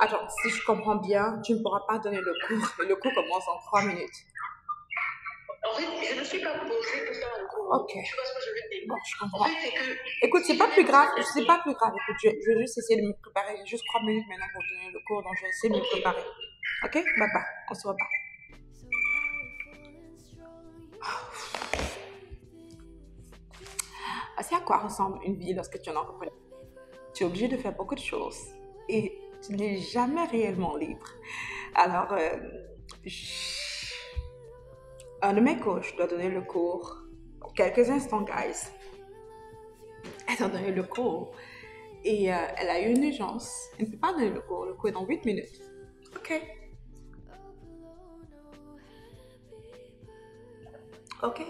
Attends, si je comprends bien, tu ne pourras pas donner le cours. Le cours commence en 3 minutes. En fait, je ne suis pas posée pour faire le cours. Ok. Tu vois ce que je veux dire? Bon, je En comprends. fait, c'est que Écoute, c'est si pas je plus vais grave. poser C'est pas plus grave. Écoute, je vais juste essayer de me préparer. J'ai juste 3 minutes maintenant pour donner le cours, donc je vais essayer de me Ok. préparer. Ok? Bye bye. On se reparle. Ah, c'est à quoi ressemble une vie lorsque tu es un entrepreneur? Tu es obligé de faire beaucoup de choses et tu n'es jamais réellement libre. Alors, un de mes coachs doit donner le cours. Dans quelques instants, guys. Elle doit donner le cours. Et elle a eu une urgence. Elle ne peut pas donner le cours. Le cours est dans 8 minutes. Ok. Ok.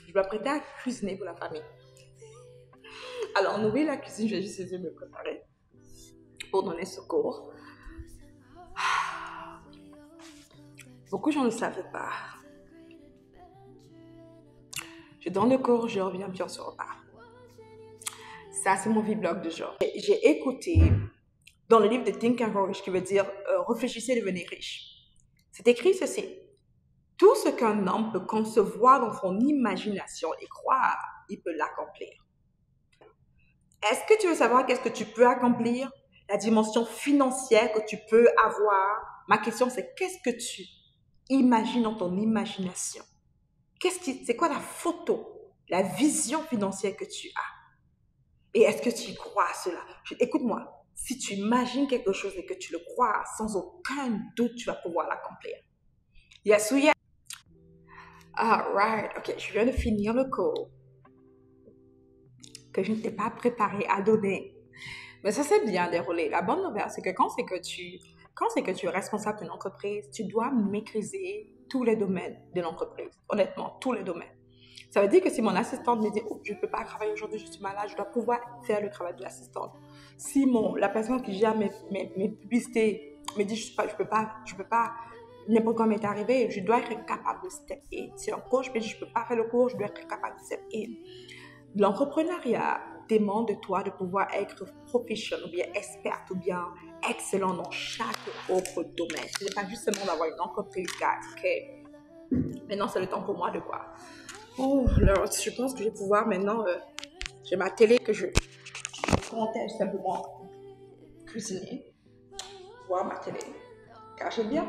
Je vais m'apprêter à cuisiner pour la famille. Alors, on oublie la cuisine, je vais juste essayer de me préparer pour donner ce cours. Beaucoup de gens ne savaient pas. Je donne le cours, je reviens, puis on se repart. Ça, c'est mon vlog de jour. J'ai écouté dans le livre de Think and Grow Rich qui veut dire réfléchissez et devenez riche. C'est écrit ceci. Tout ce qu'un homme peut concevoir dans son imagination et croire, il peut l'accomplir. Est-ce que tu veux savoir qu'est-ce que tu peux accomplir? La dimension financière que tu peux avoir? Ma question, c'est qu'est-ce que tu imagines dans ton imagination? C'est quoi la photo, la vision financière que tu as? Et est-ce que tu y crois à cela? Écoute-moi, si tu imagines quelque chose et que tu le crois, sans aucun doute, tu vas pouvoir l'accomplir. Yes ou yes? Alright, ok, je viens de finir le cours que je n'étais pas préparée à donner. Mais ça s'est bien déroulé. La bonne nouvelle, c'est que quand c'est que tu es responsable d'une entreprise, tu dois maîtriser tous les domaines de l'entreprise. Honnêtement, tous les domaines. Ça veut dire que si mon assistante me dit oh, je ne peux pas travailler aujourd'hui, je suis malade, je dois pouvoir faire le travail de l'assistante. Si la personne qui gère mes publicités me dit je peux pas, n'importe quoi m'est arrivé, je dois être capable de step in. Si un coach me dit je ne peux pas faire le cours, je dois être capable de step in. L'entrepreneuriat demande de toi de pouvoir être professionnel ou bien experte ou bien excellent dans chaque autre domaine. Ce n'est pas juste seulement d'avoir une entreprise, guys, ok? Maintenant, c'est le temps pour moi de quoi? Oh, alors, je pense que je vais pouvoir maintenant, j'ai ma télé que je comptais simplement cuisiner, voir ma télé. Car j'aime bien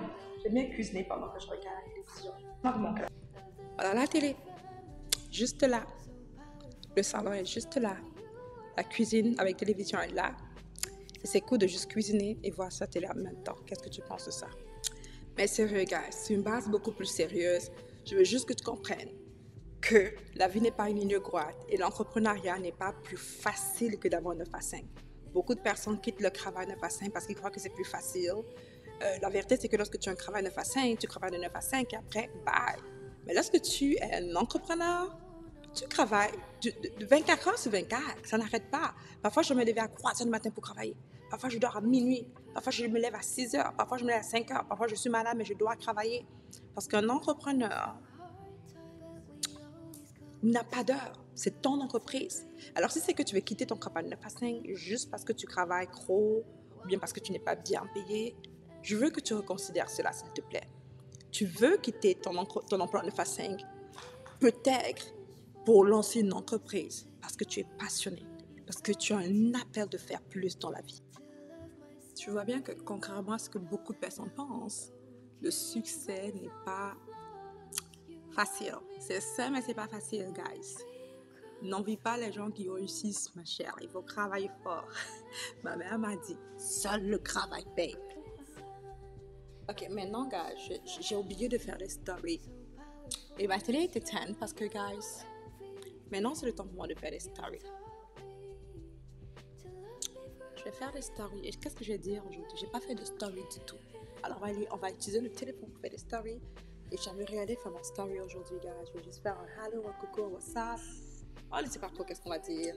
cuisiner pendant que je regarde la télévision. Voilà la télé, juste là. Le salon est juste là. La cuisine avec télévision est là. Et c'est cool de juste cuisiner et voir sa télé en même temps. Qu'est-ce que tu penses de ça? Mais sérieux, guys, c'est une base beaucoup plus sérieuse. Je veux juste que tu comprennes que la vie n'est pas une ligne droite et l'entrepreneuriat n'est pas plus facile que d'avoir 9 à 5. Beaucoup de personnes quittent le travail 9 à 5 parce qu'ils croient que c'est plus facile. La vérité, c'est que lorsque tu as un travail 9 à 5, tu travailles de 9 à 5 et après, bye. Mais lorsque tu es un entrepreneur, tu travailles de 24 heures sur 24, ça n'arrête pas. Parfois, je me lève à 3 heures du matin pour travailler. Parfois, je dors à minuit. Parfois, je me lève à 6 heures. Parfois, je me lève à 5 heures. Parfois, je suis malade, mais je dois travailler. Parce qu'un entrepreneur n'a pas d'heure. C'est ton entreprise. Alors, si c'est que tu veux quitter ton travail 9 à 5 juste parce que tu travailles trop ou bien parce que tu n'es pas bien payé, je veux que tu reconsidères cela, s'il te plaît. Tu veux quitter ton emploi 9 à 5, peut-être pour lancer une entreprise parce que tu es passionné, parce que tu as un appel de faire plus dans la vie. Tu vois bien que, contrairement à ce que beaucoup de personnes pensent, le succès n'est pas facile. C'est ça, mais c'est pas facile, guys. N'envie pas les gens qui réussissent, ma chère. Il faut travailler fort. Ma mère m'a dit, seul le travail paye. Ok, maintenant, guys, j'ai oublié de faire des stories. Et ma télé était 10 parce que, guys, maintenant c'est le temps pour moi de faire des stories. Je vais faire des stories. Et qu'est-ce que je vais dire aujourd'hui? J'ai pas fait de story du tout. Alors on va utiliser le téléphone pour faire des stories. Et j'avais regardé faire mon story aujourd'hui, gars. Je vais juste faire un hello, un coucou, un WhatsApp. On ne sait pas trop qu'est-ce qu'on va dire.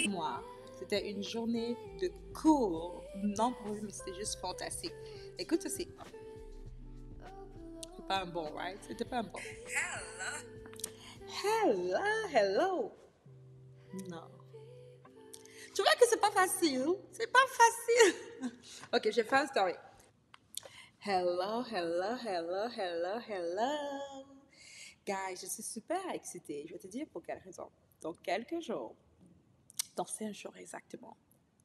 Moi, c'était une journée de cours. Non, mais c'était juste fantastique. Écoute ceci. C'est pas un bon, right? C'était pas un bon. Hello. Non. Tu vois que c'est pas facile. C'est pas facile. Ok, je fais un story. Hello, hello, hello, hello, hello. Guys, je suis super excitée. Je vais te dire pour quelle raison. Dans quelques jours, dans 5 jours exactement,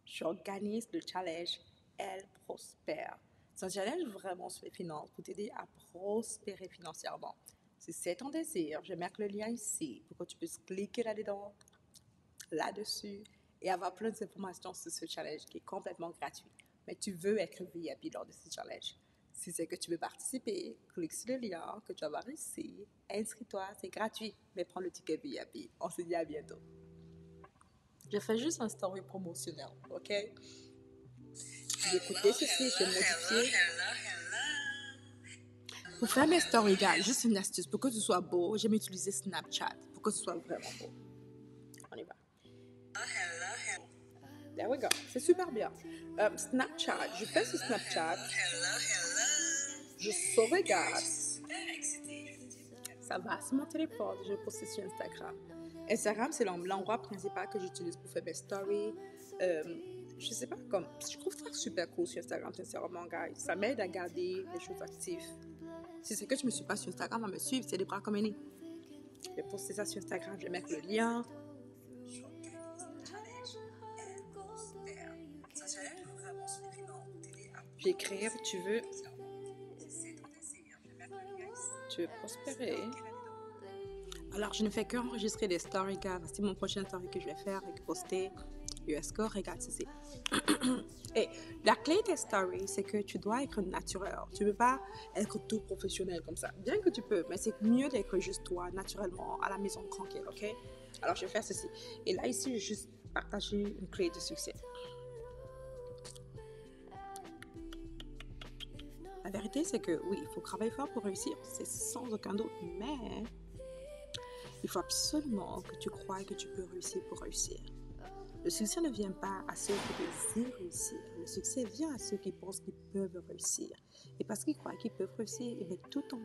j'organise le challenge Elle Prospère. C'est un challenge vraiment sur les finances pour t'aider à prospérer financièrement. Si c'est ton désir, je vais mettre le lien ici pour que tu puisses cliquer là-dedans, là-dessus et avoir plein d'informations sur ce challenge qui est complètement gratuit. Mais tu veux être VIP lors de ce challenge. Si c'est que tu veux participer, clique sur le lien que tu vas voir ici, inscris-toi, c'est gratuit, mais prends le ticket VIP. On se dit à bientôt. Je fais juste un story promotionnel, ok? J'ai écouté ceci, j'ai modifié. Pour faire mes stories, gars, juste une astuce. Pour que ce soit beau, j'aime utiliser Snapchat pour que ce soit vraiment beau. On y va. There we go. C'est super bien. Snapchat, je fais sur Snapchat. Je sauvegarde. Ça va sur mon téléphone. Je poste sur Instagram. Instagram, c'est l'endroit principal que j'utilise pour faire mes stories. Je sais pas, comme, je trouve ça super cool sur Instagram, sincèrement, guys. Ça m'aide à garder les choses actives. Si c'est que tu me suis pas sur Instagram, va me suivre, c'est des bras comme Annie. Je vais poster ça sur Instagram, je vais mettre le lien. Je vais écrire, tu veux prospérer. Alors, je ne fais qu'enregistrer des stories, gars. C'est mon prochain story que je vais faire et poster. US score, regarde ceci. Et la clé des stories, c'est que tu dois être naturel. Tu ne peux pas être tout professionnel comme ça. Bien que tu peux, mais c'est mieux d'être juste toi, naturellement, à la maison, tranquille, ok? Alors, je vais faire ceci. Et là, ici, je vais juste partager une clé de succès. La vérité, c'est que oui, il faut travailler fort pour réussir. C'est sans aucun doute. Mais il faut absolument que tu crois que tu peux réussir pour réussir. Le succès ne vient pas à ceux qui désirent réussir. Le succès vient à ceux qui pensent qu'ils peuvent réussir. Et parce qu'ils croient qu'ils peuvent réussir, et bien tout en